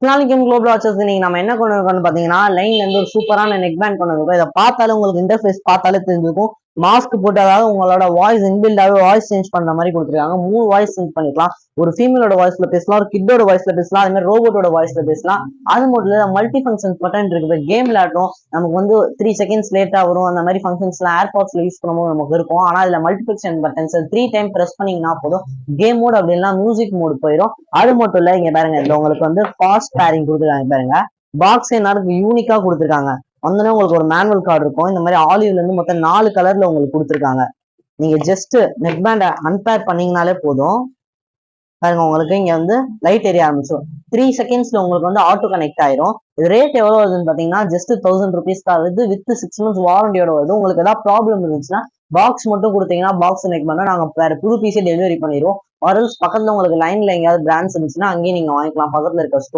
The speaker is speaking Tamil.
நாளைக்கு குளோபல் வாட்சஸ் நீங்க நம்ம என்ன கொண்டு இருக்கோம்னு பாத்தீங்கன்னா லைன்ல இருந்து ஒரு சூப்பரான நெக் பேண்ட் கொண்டு இருக்கோம். இதை பார்த்தாலே உங்களுக்கு இன்டர்ஃபேஸ் பார்த்தாலே தெரிஞ்சிருக்கும். மாஸ்க் போட்டு அதாவது உங்களோட வாய்ஸ் இன்பில்டாவே வாய்ஸ் சேஞ்ச் பண்ற மாதிரி கொடுத்துருக்காங்க. 3 வாய்ஸ் சேஞ்ச் பண்ணிக்கலாம். ஒரு ஃபீமேலோட வாய்ஸ்ல பேசலாம், ஒரு கிட்டோட வாய்ஸ்ல பேசலாம், அதே மாதிரி ரோபோட்டோட வாய்ஸ்ல பேசலாம். அது மட்டும் இல்ல மல்டி ஃபங்க்ஷன்ஸ் பட்டன் இருக்குது. கேம் விளையாட்டும் நமக்கு வந்து 3 செகண்ட்ஸ் லேட்டா வரும். அந்த மாதிரி ஃபங்க்ஷன்ஸ்லாம் ஏர்பாட்ஸ்ல யூஸ் பண்ணும்போது நமக்கு இருக்கும். ஆனா இதுல மல்டிபிளெக்ஷன் பட்டன்ஸ் 3 டைம் பிரஸ் பண்ணீங்கன்னா போதும் கேம் மோட் அப்படின்னா மியூசிக் மோடு போயிடும். அது மட்டும் இல்ல இங்க பாருங்க, இதுல உங்களுக்கு வந்து ஃபாஸ்ட் பேரிங் கொடுத்துருக்காங்க பாருங்க. பாக்ஸ் என்னருக்கு யூனிக்கா கொடுத்துருக்காங்க. வந்தோடனே உங்களுக்கு ஒரு மேனுவல் கார்டு இருக்கும். இந்த மாதிரி ஆலிவ்ல இருந்து மொத்தம் 4 கலர்ல உங்களுக்கு கொடுத்துருக்காங்க. நீங்க ஜஸ்ட் நெக் பேண்டை அன்பேர் பண்ணீங்கனாலே போதும். பாருங்க உங்களுக்கு இங்க வந்து லைட் எரிய ஆரம்பிச்சிடும். 3 செகண்ட்ஸ்ல உங்களுக்கு வந்து ஆட்டோ கனெக்ட் ஆயிரும். இது ரேட் எவ்வளவு வருதுன்னு பாத்தீங்கன்னா ஜஸ்ட் 1000 rupees தான் வருது. வித் 6 months வாரண்டியோட வருது. உங்களுக்கு ஏதாவது ப்ராப்ளம் இருந்துச்சுன்னா பாக்ஸ் மட்டும் கொடுத்தீங்கன்னா பாக்ஸ் நெக் பண்ணா நாங்க வேற புது பீஸே டெலிவரி பண்ணிடுவோம். பக்கத்துல உங்களுக்கு லைன்ல எங்கேயாவது பிராண்ட்ஸ் இருந்துச்சுன்னா அங்கேயும் நீங்க வாங்கிக்கலாம், பக்கத்துல இருக்க ஸ்டோர்.